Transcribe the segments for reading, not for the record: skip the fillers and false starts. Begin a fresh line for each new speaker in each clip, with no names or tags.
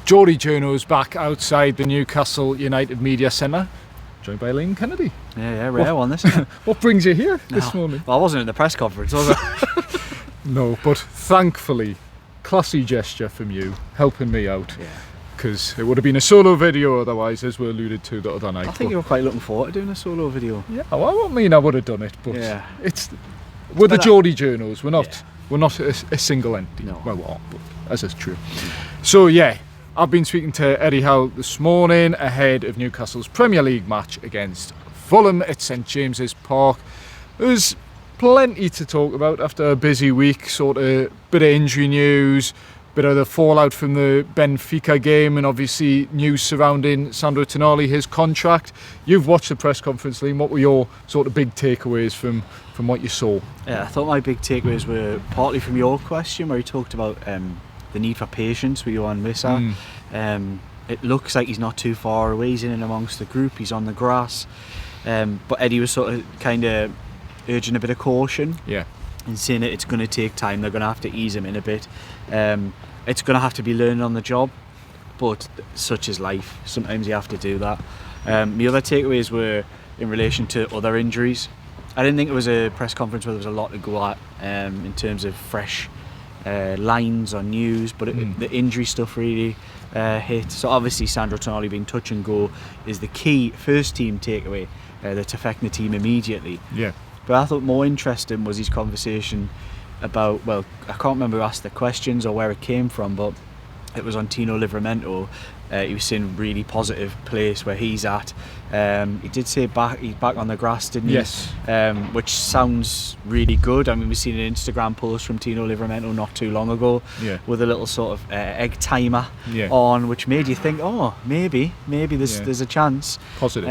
Geordie Journo's back outside the Newcastle United Media Centre, joined by Liam Kennedy.
Yeah, rare one this one.
What brings you here this morning?
Well, I wasn't in the press conference, was I?
No, but thankfully, classy gesture from you, helping me out.
Yeah.
Because it would have been a solo video otherwise, as we alluded to the other night.
I think you were quite looking forward to doing a solo video.
Yeah, well, I mean I would have done it, but
yeah.
We're the Geordie Journos. We're not a single entity.
No.
Well, we are, but as is true. So yeah, I've been speaking to Eddie Howe this morning ahead of Newcastle's Premier League match against Fulham at St James's Park. There's plenty to talk about after a busy week, sort of bit of injury news, bit of the fallout from the Benfica game, and obviously news surrounding Sandro Tonali, his contract. You've watched the press conference, Liam. What were your sort of big takeaways from what you saw?
Yeah, I thought my big takeaways were partly from your question, where he talked about the need for patience with Yoane Wissa. It looks like he's not too far away. He's in and amongst the group. He's on the grass. But Eddie was sort of kind of urging a bit of caution.
Yeah.
And saying that it's going to take time. They're going to have to ease him in a bit. It's going to have to be learning on the job, but such is life. Sometimes you have to do that. The other takeaways were in relation to other injuries. I didn't think it was a press conference where there was a lot to go at in terms of fresh lines or news, but the injury stuff really hit. So obviously Sandro Tonali being touch and go is the key first team takeaway that's affecting the team immediately.
Yeah.
But I thought more interesting was his conversation about, well, I can't remember who asked the questions or where it came from, but it was on Tino Livramento. He was saying really positive place where he's at. He did say he's back on the grass, didn't he?
Yes.
Which sounds really good. I mean, we've seen an Instagram post from Tino Livramento not too long ago with a little sort of egg timer on, which made you think, oh, maybe there's a chance.
Positive.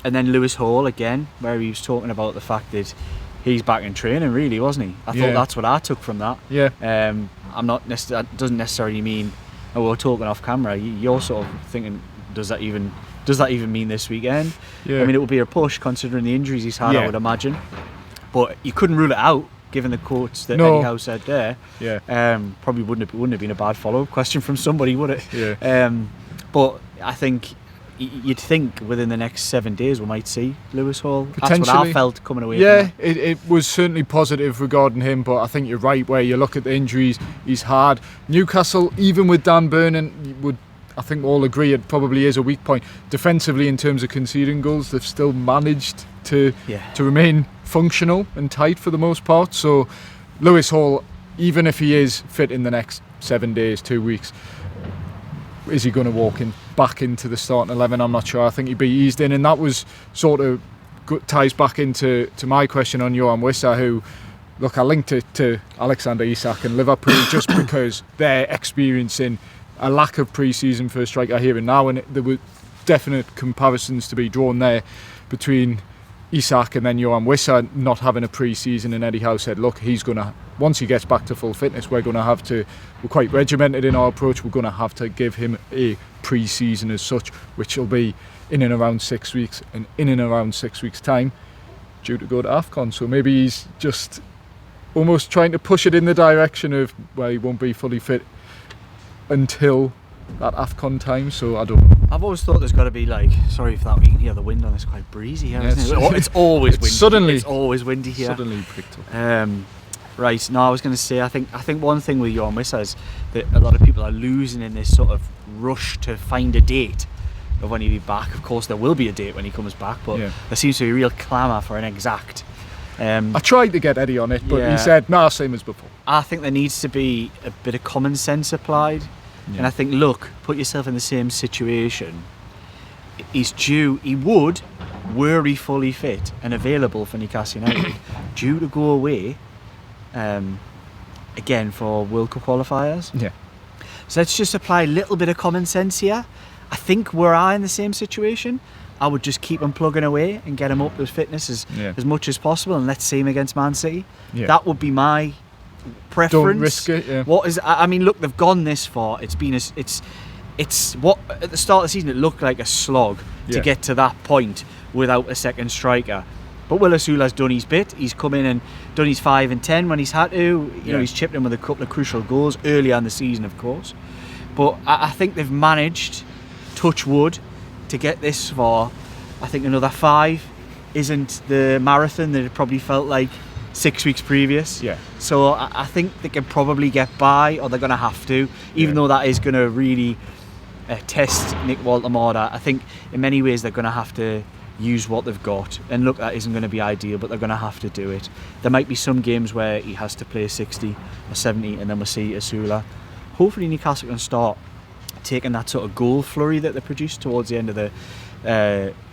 And then Lewis Hall again, where he was talking about the fact that he's back in training, really, wasn't he? I thought that's what I took from that.
Yeah.
That doesn't necessarily mean, oh, we're talking off camera. You're sort of thinking, does that even mean this weekend?
Yeah.
I mean, it would be a push considering the injuries he's had, I would imagine. But you couldn't rule it out, given the quotes that Eddie Howe said there.
Yeah.
Probably wouldn't have been a bad follow-up question from somebody, would it?
Yeah.
But I think you'd think within the next 7 days we might see Lewis Hall.
Potentially.
That's what I felt coming away
from
it.
It was certainly positive regarding him, but I think you're right where you look at the injuries he's had. Newcastle, even with Dan Burn, would I think all agree it probably is a weak point. Defensively, in terms of conceding goals, they've still managed to remain functional and tight for the most part. So Lewis Hall, even if he is fit in the next 7 days, 2 weeks, is he going to walk back into the starting 11? I'm not sure. I think he'd be eased in, and that was sort of ties back into my question on Yoane Wissa, who, look, I linked it to Alexander Isak and Liverpool just because they're experiencing a lack of pre-season for a striker here and now, and there were definite comparisons to be drawn there between Isak and then Yoane Wissa not having a pre-season, and Eddie Howe said, look, once he gets back to full fitness, we're quite regimented in our approach, we're going to have to give him a pre-season as such, which will be in and around 6 weeks, and in and around 6 weeks time due to go to AFCON. So maybe he's just almost trying to push it in the direction of where he won't be fully fit until that AFCON time, so I don't know.
I've always thought there's got to be sorry for that, you can hear the wind on this, quite breezy here, isn't it? It's always windy. It's always windy here.
Suddenly picked up.
Right, no, I was going to say, I think one thing with Yoane Wissa is that a lot of people are losing in this sort of rush to find a date of when he'll be back. Of course, there will be a date when he comes back, but there seems to be a real clamour for an exact.
I tried to get Eddie on it, but he said, nah, same as before.
I think there needs to be a bit of common sense applied. Yeah. And I think, look, put yourself in the same situation. He's due, he would, were he fully fit and available for Newcastle United, due to go away again for World Cup qualifiers.
Yeah.
So let's just apply a little bit of common sense here. I think were I in the same situation, I would just keep him plugging away and get him up to fitness as much as possible, and let's see him against Man City. Yeah. That would be my preference.
Don't risk it. Yeah.
What is? I mean, look, they've gone this far. It's been it's what at the start of the season it looked like a slog to get to that point without a second striker. But Will Osula's done his bit. He's come in and done his 5 and 10 when he's had to. You know, he's chipped in with a couple of crucial goals earlier in the season, of course. But I think they've managed, touch wood, to get this far. I think another 5 isn't the marathon that it probably felt like 6 weeks previous.
Yeah.
So I think they can probably get by, or they're going to have to, even though that is going to really test Nick Walter-Marder. I think in many ways they're going to have to use what they've got. And look, that isn't going to be ideal, but they're going to have to do it. There might be some games where he has to play 60 or 70, and then we'll see Asula. Hopefully Newcastle can start taking that sort of goal flurry that they produced towards the end of the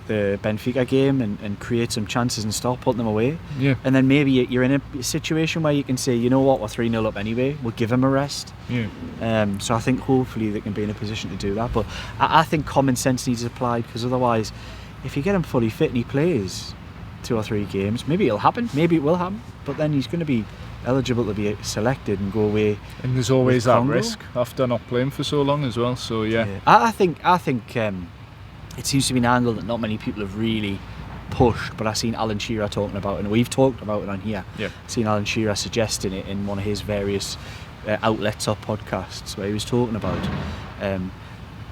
Benfica game and create some chances and start putting them away.
Yeah.
And then maybe you're in a situation where you can say, you know what, we're 3-0 up anyway, we'll give them a rest.
Yeah.
So I think hopefully they can be in a position to do that. But I think common sense needs applied, because otherwise, if you get him fully fit and he plays 2 or 3 games, maybe it'll happen, maybe it will happen, but then he's going to be eligible to be selected and go away.
And there's always that
Congo.
risk after not playing for so long as well. So yeah.
I think it seems to be an angle that not many people have really pushed, but I've seen Alan Shearer talking about it, and we've talked about it on here.
Yeah.
I've seen Alan Shearer suggesting it in one of his various outlets or podcasts, where he was talking about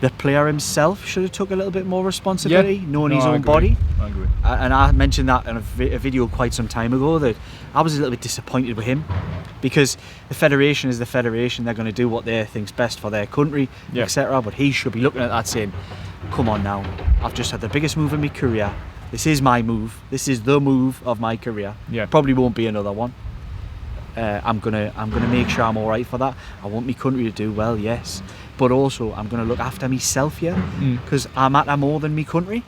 the player himself should have took a little bit more responsibility, knowing his own body.
I agree.
And I mentioned that in a video quite some time ago, that I was a little bit disappointed with him, because the federation is the federation. They're going to do what they think's best for their country, etc. But he should be looking at that saying, come on now, I've just had the biggest move in my career. This is my move. This is the move of my career.
Yeah.
Probably won't be another one. I'm gonna make sure I'm all right for that. I want my country to do well, yes, but also I'm gonna look after myself here, because I matter more than my country.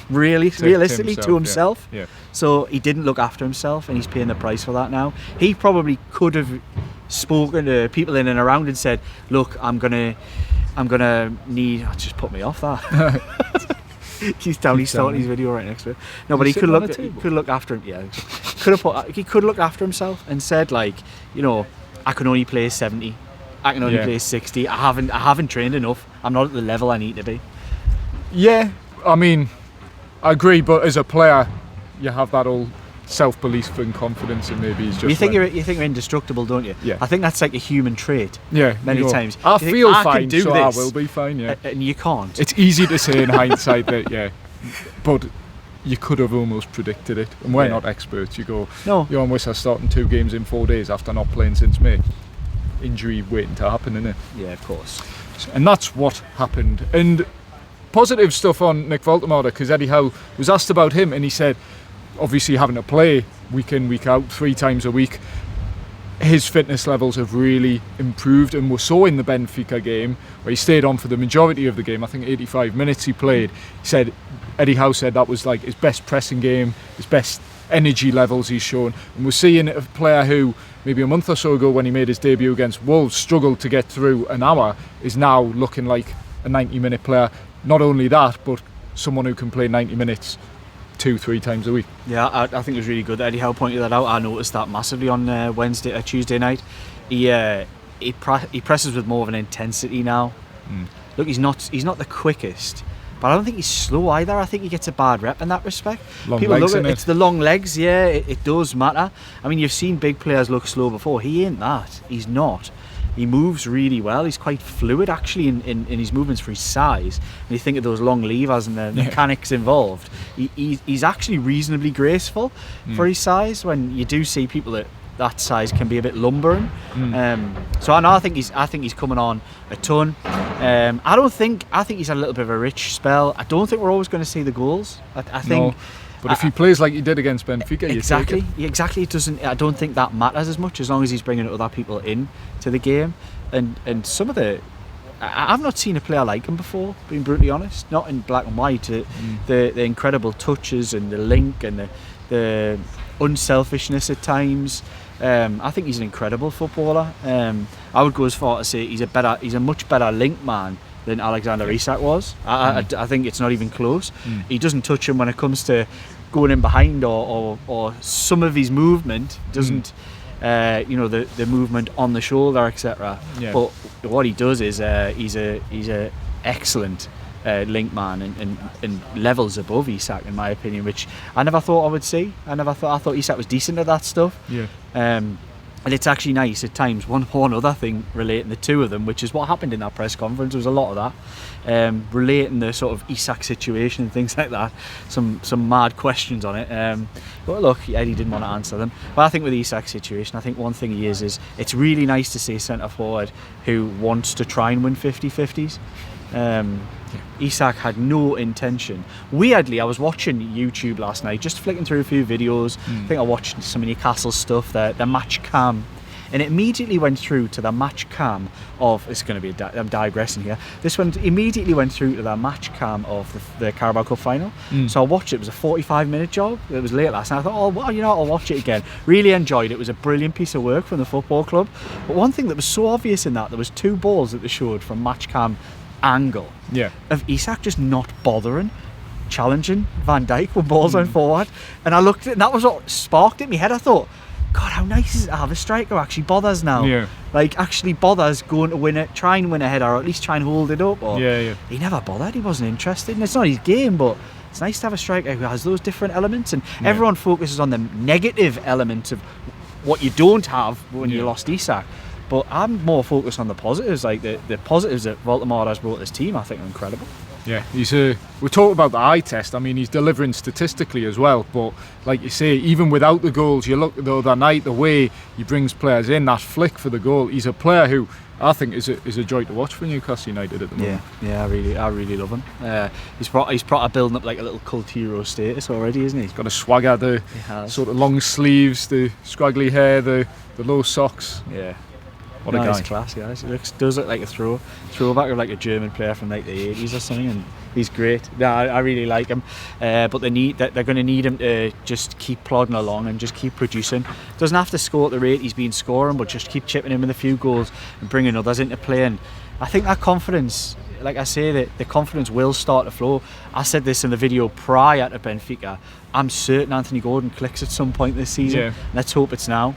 Realistically, to himself.
Yeah.
So he didn't look after himself, and he's paying the price for that now. He probably could have spoken to people in and around and said, "Look, I'm gonna need." Oh, just put me off that. He's down. He's starting his video right next to it. No, but he could look after him. Yeah, he could look after himself and said, like, you know, I can only play 70. I can only play 60. I haven't trained enough. I'm not at the level I need to be.
Yeah, I mean, I agree. But as a player, you have that old self-belief and confidence, and maybe he's just.
You think you're indestructible, don't you?
Yeah.
I think that's like a human trait.
Yeah.
Many times.
I feel
I
fine,
can do
so
this,
I will be fine. Yeah.
and you can't.
It's easy to say in hindsight that but you could have almost predicted it, and we're not experts. You go,
no.
Yoane Wissa starting 2 games in 4 days after not playing since May. Injury waiting to happen, isn't it?
Yeah, of course.
And that's what happened. And positive stuff on Nick Walter-Marder, because Eddie Howe was asked about him, and he said, obviously having to play week in, week out, 3 times a week, his fitness levels have really improved, and we saw in the Benfica game where he stayed on for the majority of the game. I think 85 minutes he played. Eddie Howe said that was like his best pressing game, his best energy levels he's shown. And we're seeing a player who maybe a month or so ago, when he made his debut against Wolves, struggled to get through an hour, is now looking like a 90-minute player. Not only that, but someone who can play 90 minutes 2-3 times a week.
Yeah, I think it was really good that Eddie Howe pointed that out. I noticed that massively on Tuesday night. He presses with more of an intensity now. Look, he's not the quickest, but I don't think he's slow either. I think he gets a bad rep in that respect. People look at it's the long legs. Yeah, it does matter. I mean, you've seen big players look slow before. He ain't that. He's not. He moves really well. He's quite fluid actually in his movements for his size. When you think of those long levers and the mechanics involved, he's actually reasonably graceful for his size. When you do see people that size can be a bit lumbering. So I think he's coming on a ton. I think he's had a little bit of a rich spell. I don't think we're always going to see the goals. I think. No.
But if he plays like he did against Benfica,
exactly. It doesn't. I don't think that matters as much as long as he's bringing other people in to the game. And some of the, I've not seen a player like him before, being brutally honest. Not in black and white. The incredible touches and the link and the unselfishness at times. I think he's an incredible footballer. I would go as far to say he's a much better link man than Alexander Isak was. I think it's not even close. He doesn't touch him when it comes to going in behind or some of his movement doesn't the movement on the shoulder, etc. But what he does is he's a excellent link man and levels above Isak in my opinion, which I never thought I would see. I thought Isak was decent at that stuff. And it's actually nice at times. One other thing relating the two of them, which is what happened in that press conference. There was a lot of that, relating the sort of Isak situation and things like that. Some mad questions on it. But look, Eddie didn't want to answer them. But I think with the Isak situation, I think one thing he is it's really nice to see a centre forward who wants to try and win 50-50s. Isak had no intention. Weirdly, I was watching YouTube last night, just flicking through a few videos. I think I watched some of Newcastle stuff, the match cam, and it immediately went through to the match cam of, it's going to be I'm digressing here, this one immediately went through to the match cam of the Carabao Cup final. So I watched it. It was a 45-minute job. It was late last night. I thought, oh well, you know, I'll watch it again. Really enjoyed it. It was a brilliant piece of work from the football club. But one thing that was so obvious in that, there was 2 balls that they showed from match cam angle of Isak just not bothering challenging Van Dijk when balls went forward, and I looked at it, and that was what sparked it in my head. I thought, God, how nice is it to have a striker who actually bothers now, like actually bothers going to win it, try and win a header, or at least try and hold it up. Or he never bothered, he wasn't interested, and it's not his game, but it's nice to have a striker who has those different elements, and everyone focuses on the negative elements of what you don't have when you lost Isak. But I'm more focused on the positives, like the positives that Voldemort has brought this team. I think are incredible.
Yeah, we talk about the eye test. I mean, he's delivering statistically as well. But like you say, even without the goals, you look the other night, the way he brings players in, that flick for the goal. He's a player who I think is a joy to watch for Newcastle United at the moment.
Yeah, I really love him. He's probably building up like a little cult hero status already, isn't he?
He's got a swagger, the sort of long sleeves, the scraggly hair, the low socks.
Yeah.
What a guy.
He's class, yeah. He does look like a throwback of like a German player from like the 80s or something, and he's great. I really like him. But they're going to need him to just keep plodding along and just keep producing. Doesn't have to score at the rate he's been scoring, but just keep chipping in with a few goals and bringing others into play. And I think that confidence, like I say, that the confidence will start to flow. I said this in the video prior to Benfica. I'm certain Anthony Gordon clicks at some point this season.
Yeah.
Let's hope it's now.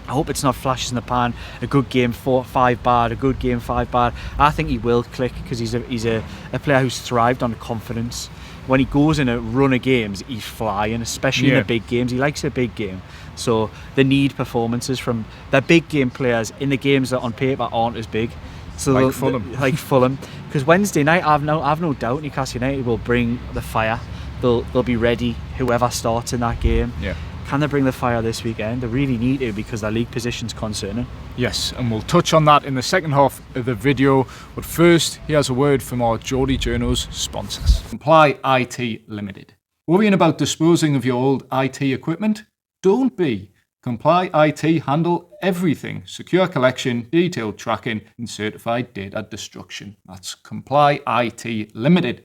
I hope it's not flashes in the pan, a good game 4-5 bad, a good game 5 bad. I think he will click because he's a player who's thrived on confidence. When he goes in a run of games, he's flying, especially in the big games. He likes a big game. So they need performances from the big game players in the games that on paper aren't as big. So
like Fulham.
Like Fulham. Because Wednesday night, I've no doubt Newcastle United will bring the fire. They'll be ready, whoever starts in that game.
Yeah.
Can they bring the fire this weekend? They really need to, because their league position's concerning.
Yes, and we'll touch on that in the second half of the video. But first, here's a word from our Geordie Journos sponsors. Comply IT Limited. Worrying about disposing of your old IT equipment? Don't be. Comply IT handle everything. Secure collection, detailed tracking, and certified data destruction. That's Comply IT Limited.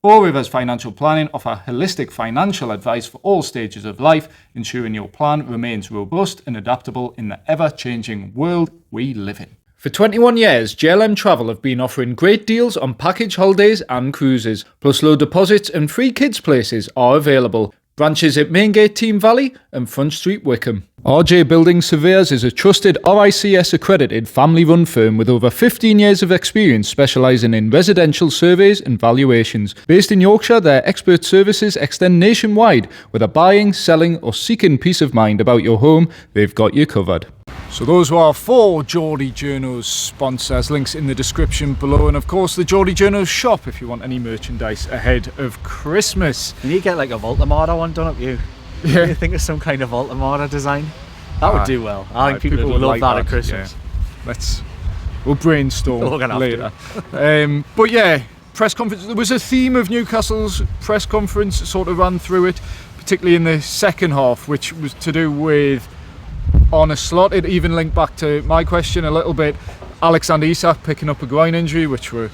All Rivers Financial Planning offer holistic financial advice for all stages of life, ensuring your plan remains robust and adaptable in the ever-changing world we live in. For 21 years, JLM Travel have been offering great deals on package holidays and cruises, plus low deposits and free kids places are available. Branches at Maingate Team Valley and Front Street Wickham. RJ Building Surveyors is a trusted RICS accredited family-run firm with over 15 years of experience specialising in residential surveys and valuations. Based in Yorkshire, their expert services extend nationwide. Whether buying, selling or seeking peace of mind about your home, they've got you covered. So those were our 4 Geordie Journos sponsors, links in the description below, and of course the Geordie Journos shop if you want any merchandise ahead of Christmas.
You need to get like a Voltamada one done up, you.
Yeah.
You think of some kind of Voltamada design? That would do well. I think people would love
like
that at Christmas.
Yeah. We'll brainstorm later. But yeah, press conference. There was a theme of Newcastle's press conference, sort of ran through it, particularly in the second half, which was to do with Arne Slot. It even linked back to my question a little bit. Alexander Isak picking up a groin injury, which we're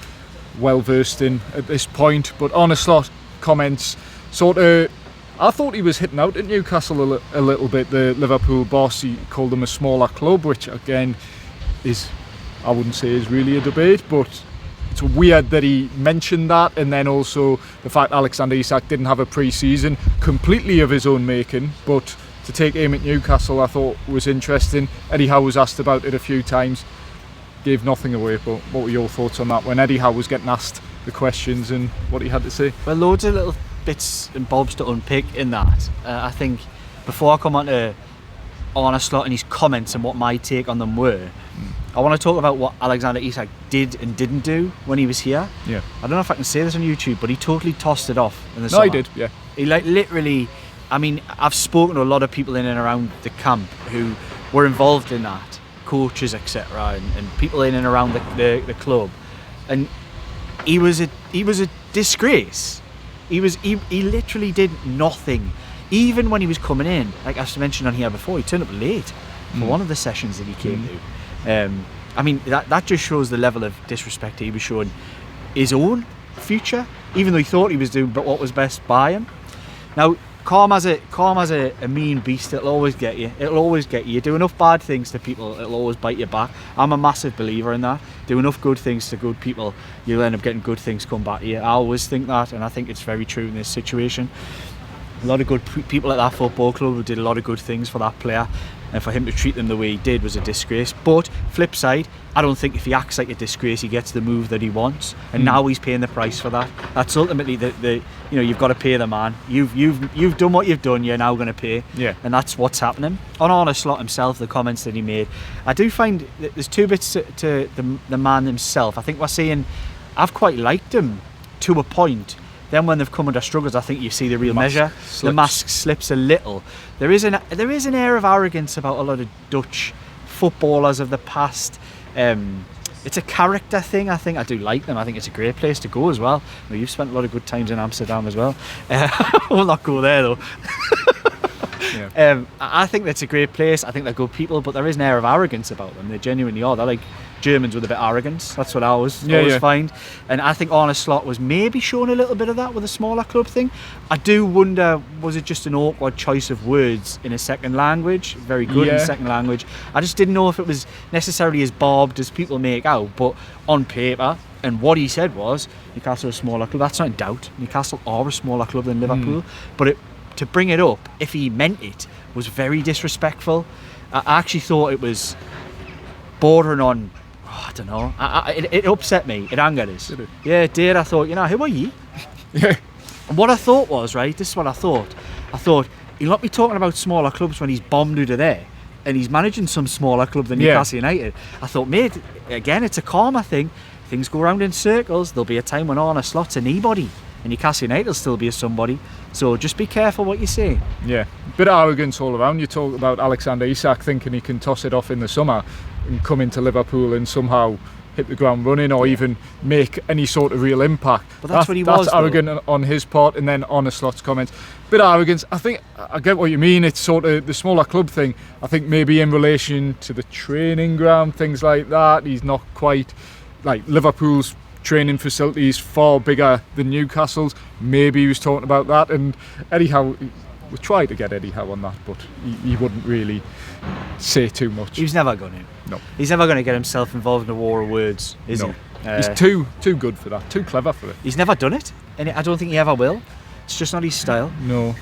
well versed in at this point. But Arne Slot comments sort of, I thought he was hitting out at Newcastle a little bit. The Liverpool boss, he called them a smaller club, which again is, I wouldn't say is really a debate, but it's weird that he mentioned that. And then also the fact Alexander Isak didn't have a pre-season completely of his own making, but to take aim at Newcastle I thought was interesting. Eddie Howe was asked about it a few times, gave nothing away, but what were your thoughts on that when Eddie Howe was getting asked the questions and what he had to say?
Well, loads of little bits and bobs to unpick in that. I think before I come on to Arne Slot and his comments and what my take on them were, I want to talk about what Alexander Isak did and didn't do when he was here.
Yeah.
I don't know if I can say this on YouTube, but he totally tossed it off in the
No,
summer.
he did. Yeah.
He like literally, I mean, I've spoken to a lot of people in and around the camp who were involved in that, coaches, etc., and people in and around the club, and he was a disgrace. He literally did nothing. Even when he was coming in, like I've mentioned on here before, he turned up late for one of the sessions that he came to. I mean, that just shows the level of disrespect he was showing his own future, even though he thought he was doing what was best by him. Now, calm as a mean beast, it'll always get you. It'll always get you. You do enough bad things to people, it'll always bite you back. I'm a massive believer in that. Do enough good things to good people, you'll end up getting good things come back to you. I always think that, and I think it's very true in this situation. A lot of good people at that football club who did a lot of good things for that player, and for him to treat them the way he did was a disgrace. But flip side, I don't think if he acts like a disgrace, he gets the move that he wants, and now he's paying the price for that. That's ultimately the you've got to pay the man. You've done what you've done. You're now going to pay.
Yeah.
And that's what's happening. On Arne Slot himself, the comments that he made, I do find that there's two bits to the man himself. I think we're seeing, I've quite liked him to a point. Then when they've come under struggles, I think you see the real measure. The mask slips a little. There is an air of arrogance about a lot of Dutch footballers of the past. It's a character thing. I think I do like them. I think it's a great place to go as well. Well, you've spent a lot of good times in Amsterdam as well. We'll not go there though.
Yeah.
I think that's a great place. I think they're good people, but there is an air of arrogance about them. They genuinely are. They're like Germans with a bit of arrogance. That's what I always find. And I think Arne Slot was maybe showing a little bit of that with a smaller club thing. I do wonder, was it just an awkward choice of words in a second language? Very good in second language. I just didn't know if it was necessarily as barbed as people make out, but on paper, and what he said was, Newcastle is a smaller club. That's not in doubt. Newcastle are a smaller club than Liverpool, but to bring it up, if he meant it, was very disrespectful. I actually thought it was bordering on, I don't know, it upset me, it angered us.
Did it?
Yeah, it did. I thought, who are you?
Yeah.
And what I thought was, right, this is what I thought, he'll not be talking about smaller clubs when he's bombed out of there, and he's managing some smaller club than Newcastle United. I thought, mate, again, it's a karma thing. Things go round in circles. There'll be a time when Arne Slot's anybody, and Newcastle United will still be a somebody. So just be careful what you say. Yeah.
Bit of arrogance all around. You talk about Alexander Isak thinking he can toss it off in the summer and come into Liverpool and somehow hit the ground running or even make any sort of real impact.
But that's what he was.
That's arrogant on his part. And then Arne Slot's comments, bit of arrogance. I think I get what you mean. It's sort of the smaller club thing. I think maybe in relation to the training ground, things like that, he's not quite like Liverpool's training facilities far bigger than Newcastle's. Maybe he was talking about that, and Eddie Howe, we tried to get Eddie Howe on that, but he wouldn't really say too much.
He was never going to.
No.
He's never going to get himself involved in a war of words, is he?
He's too good for that, too clever for it.
He's never done it, and I don't think he ever will. It's just not his style.
No.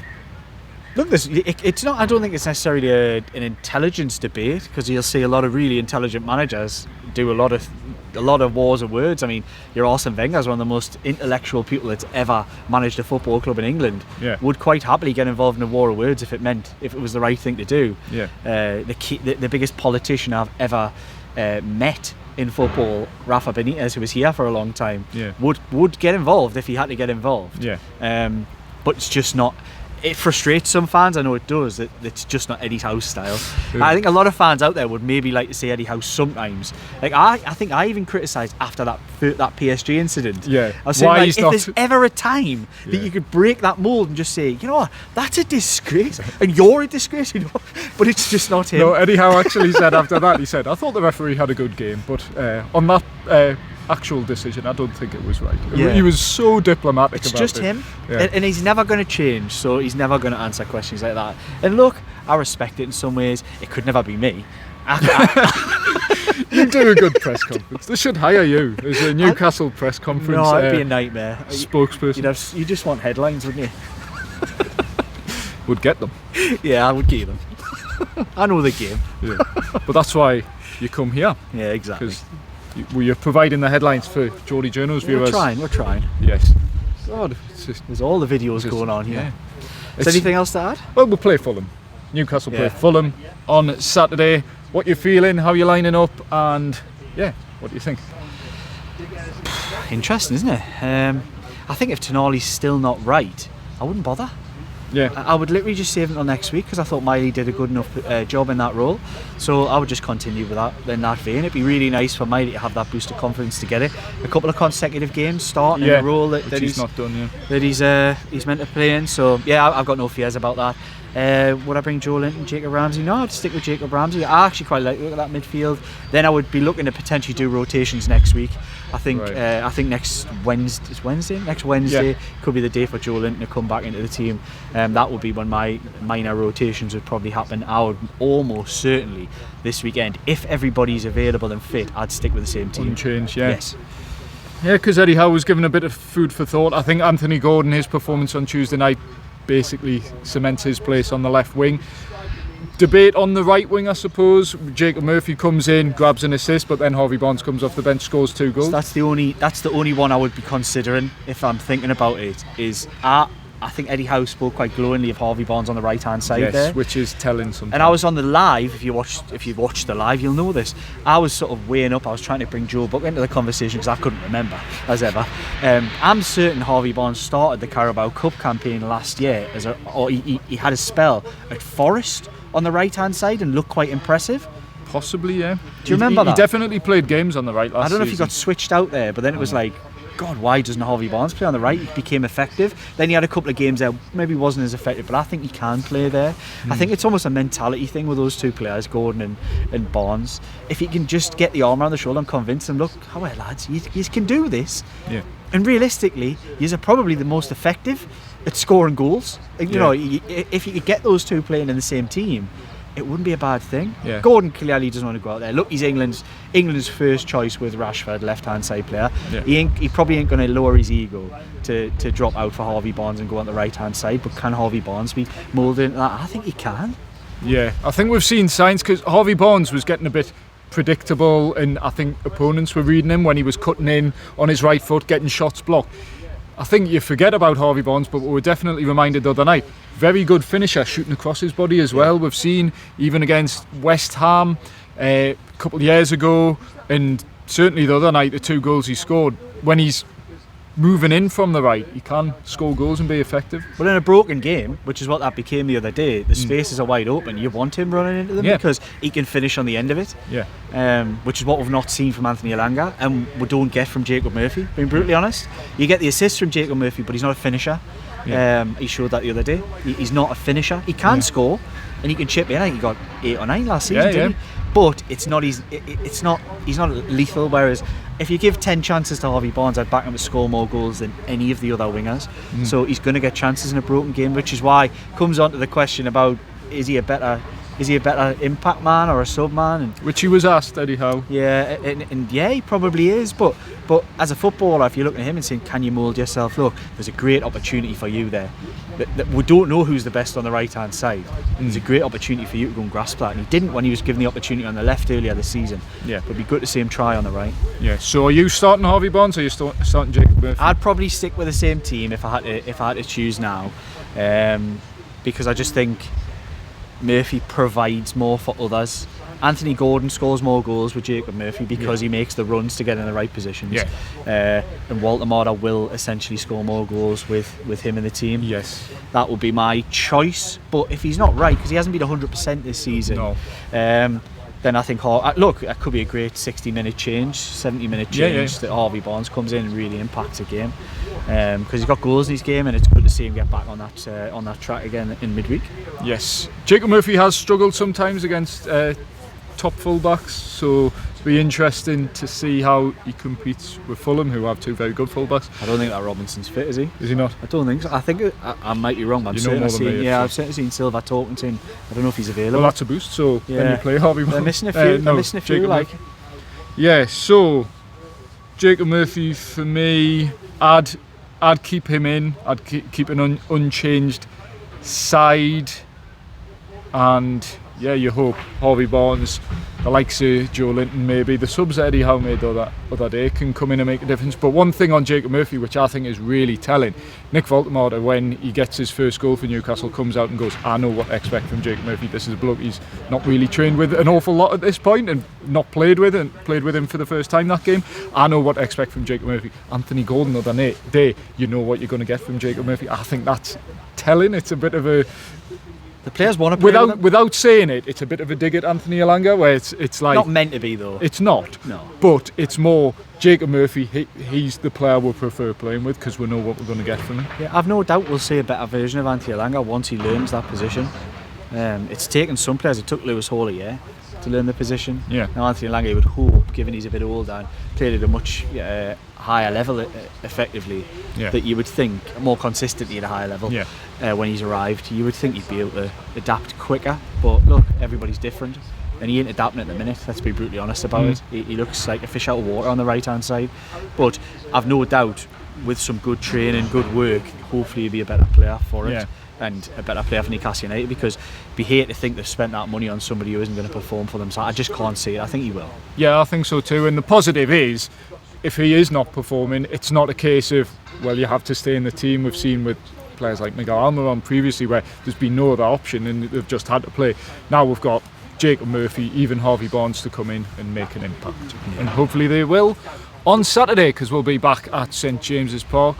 Look, it's not. I don't think it's necessarily an intelligence debate, because you'll see a lot of really intelligent managers do a lot of wars of words. I mean, your Arsene Wenger is one of the most intellectual people that's ever managed a football club in England.
Yeah.
Would quite happily get involved in a war of words if it was the right thing to do.
Yeah.
The biggest politician I've ever met in football, Rafa Benitez, who was here for a long time, would get involved if he had to get involved.
Yeah.
But it's just not. It frustrates some fans, I know it does, that it's just not Eddie Howe's style. Yeah. I think a lot of fans out there would maybe like to see Eddie Howe sometimes. Like I think I even criticised after that PSG incident.
Yeah.
I was saying, if there's ever a time that you could break that mould and just say, you know what, that's a disgrace, and you're a disgrace, but it's just not him.
No, Eddie Howe actually said after that, he said, I thought the referee had a good game, but on that actual decision, I don't think it was right.
Yeah.
He was so diplomatic about it.
It's just him, and he's never going to change, so he's never going to answer questions like that. And look, I respect it in some ways. It could never be me.
You do a good press conference. They should hire you as a Newcastle press conference.
No, it'd be a nightmare.
Spokesperson.
You just want headlines, wouldn't you?
Would get them.
Yeah, I would get them. I know the game.
Yeah. But that's why you come here.
Yeah, exactly.
You're providing the headlines for Geordie Journal's viewers.
We're trying.
Yes.
God, there's all the videos going on here.
Yeah.
Is there anything else to add?
Well, we'll play Fulham. Newcastle play
Yeah.
Fulham on Saturday. What you feeling? How you lining up? And yeah, what do you think?
Interesting, isn't it? I think if Tonali's still not right, I wouldn't bother.
Yeah.
I would literally just save him until next week because I thought Miley did a good enough job in that role. So I would just continue with that in that vein. It'd be really nice for Miley to have that boost of confidence to get it. A couple of consecutive games starting in a role that
he's not done. Yeah.
That he's meant to play in. So yeah, I've got no fears about that. Would I bring Joe Linton, Jacob Ramsey? No, I'd stick with Jacob Ramsey. I actually quite like that midfield. Then I would be looking to potentially do rotations next week. I think next Wednesday could be the day for Joe Linton to come back into the team. That would be when my minor rotations would probably happen. I would almost certainly this weekend, if everybody's available and fit, I'd stick with the same team.
Unchanged, yeah.
Yes.
Yeah, because Eddie Howe was given a bit of food for thought. I think Anthony Gordon, his performance on Tuesday night, basically cements his place on the left wing. Debate on the right wing, I suppose. Jacob Murphy comes in, grabs an assist, but then Harvey Barnes comes off the bench, scores 2 goals.
So that's the only one I would be considering if I'm thinking about it. Is I think Eddie Howe spoke quite glowingly of Harvey Barnes on the right hand side there,
which is telling something.
And I was on the live. If you watched the live, you'll know this. I was sort of weighing up. I was trying to bring Joe Buck into the conversation because I couldn't remember as ever. I'm certain Harvey Barnes started the Carabao Cup campaign last year he had a spell at Forest on the right hand side and looked quite impressive.
Possibly, yeah.
Do you remember that?
He definitely played games on the right last season.
I don't know if he got switched out there, but then it was like, God, why doesn't Harvey Barnes play on the right? He became effective. Then he had a couple of games there, maybe wasn't as effective, but I think he can play there. I think it's almost a mentality thing with those two players, Gordon and Barnes. If he can just get the arm around the shoulder and convince them, look, how well, lads, you can do this.
Yeah.
And realistically, you're probably the most effective at scoring goals. You know, if you could get those two playing in the same team, it wouldn't be a bad thing.
Yeah.
Gordon clearly doesn't want to go out there. Look, he's England's first choice with Rashford, left-hand side player. Yeah. He probably ain't going to lower his ego to drop out for Harvey Barnes and go on the right-hand side. But can Harvey Barnes be moulded into that? I think he can.
Yeah, I think we've seen signs because Harvey Barnes was getting a bit predictable, and I think opponents were reading him when he was cutting in on his right foot, getting shots blocked. I think you forget about Harvey Barnes, but we were definitely reminded the other night. Very good finisher, shooting across his body as well. We've seen even against West Ham a couple of years ago, and certainly the other night, the 2 goals he scored. When he's moving in from the right, he can score goals and be effective.
But in a broken game, which is what that became the other day, the spaces are wide open. You want him running into them because he can finish on the end of it.
Yeah.
Which is what we've not seen from Anthony Elanga, and we don't get from Jacob Murphy. Being brutally honest, you get the assist from Jacob Murphy, but he's not a finisher. Yeah. He showed that the other day. He's not a finisher. He can score, and he can chip in. I think he got 8 or 9 last season, didn't he? But it's not. He's not lethal. Whereas if you give 10 chances to Harvey Barnes, I'd back him to score more goals than any of the other wingers. So he's going to get chances in a broken game, which is why it comes on to the question about is he a better impact man or a sub man?
Which he was asked, Eddie Howe.
Yeah, and yeah, he probably is. But as a footballer, if you're looking at him and saying, can you mould yourself? Look, there's a great opportunity for you there. We don't know who's the best on the right-hand side. There's a great opportunity for you to go and grasp that. And he didn't when he was given the opportunity on the left earlier this season. Yeah. But it'd be good to see him try on the right.
Yeah. So are you starting Harvey Barnes or are you starting Jacob Murphy?
I'd probably stick with the same team if I had to choose now. Because I just think Murphy provides more for others. Anthony Gordon scores more goals with Jacob Murphy because he makes the runs to get in the right positions. And Walter Marder will essentially score more goals with him in the team.
Yes.
That would be my choice. But if he's not right, because he hasn't been 100% this season, then I think, look, that could be a great 60-minute change, 70-minute change that Harvey Barnes comes in and really impacts a game. Because he's got goals in his game, and it's good to see him get back on that track again in midweek.
Yes. Jacob Murphy has struggled sometimes against top fullbacks, so it'll be interesting to see how he competes with Fulham, who have 2 very good fullbacks.
I don't think that Robinson's fit, is he?
Is he not?
I don't think so. I think I might be wrong, but I've certainly seen Silva talking to him. I don't know if he's available.
Well, that's a boost, so when you play Harvey Barnes.
They're missing a few,
Jacob
like.
Yeah, so Jacob Murphy for me, I'd keep him in. I'd keep an unchanged side, and yeah, you hope Harvey Barnes, the likes of Joe Linton, maybe the subs that Eddie Howe made the other day can come in and make a difference. But one thing on Jacob Murphy, which I think is really telling, Nick Voltemata, when he gets his first goal for Newcastle, comes out and goes, I know what to expect from Jacob Murphy. This is a bloke he's not really trained with an awful lot at this point and not played with him for the first time that game. I know what to expect from Jacob Murphy. Anthony Gordon the other day, you know what you're going to get from Jacob Murphy. I think that's telling. It's a bit of a...
The players want to play
without saying it, it's a bit of a dig at Anthony Elanga, where it's like...
Not meant to be, though.
It's not.
No.
But it's more Jacob Murphy, he's the player we'll prefer playing with because we know what we're going to get from him.
Yeah, I've no doubt we'll see a better version of Anthony Elanga once he learns that position. It's taken some players, it took Lewis Hall a year to learn the position.
Yeah.
Now Anthony Elanga, you would hope, given he's a bit older and played at a much higher level effectively, that you would think, more consistently at a higher level, when he's arrived, you would think he'd be able to adapt quicker. But look, everybody's different. And he ain't adapting at the minute, let's be brutally honest about it. He looks like a fish out of water on the right hand side. But I've no doubt, with some good training, good work, hopefully he'll be a better player for it. And a better player for Newcastle United, because it'd be hate to think they've spent that money on somebody who isn't going to perform for them. So I just can't see it. I think he will.
Yeah, I think so too. And the positive is, if he is not performing, it's not a case of, well, you have to stay in the team. We've seen with players like Miguel Almiron previously where there's been no other option and they've just had to play. Now we've got Jacob Murphy, even Harvey Barnes to come in and make an impact. And hopefully they will on Saturday, because we'll be back at St James's Park.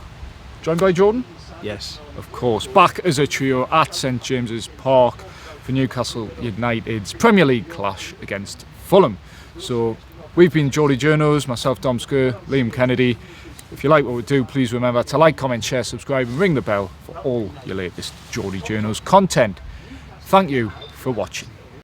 Joined by Jordan?
Yes.
Of course, back as a trio at St James's Park for Newcastle United's Premier League clash against Fulham. So we've been Geordie Journos, myself, Dom Scurr, Liam Kennedy. If you like what we do, please remember to like, comment, share, subscribe and ring the bell for all your latest Geordie Journos content. Thank you for watching.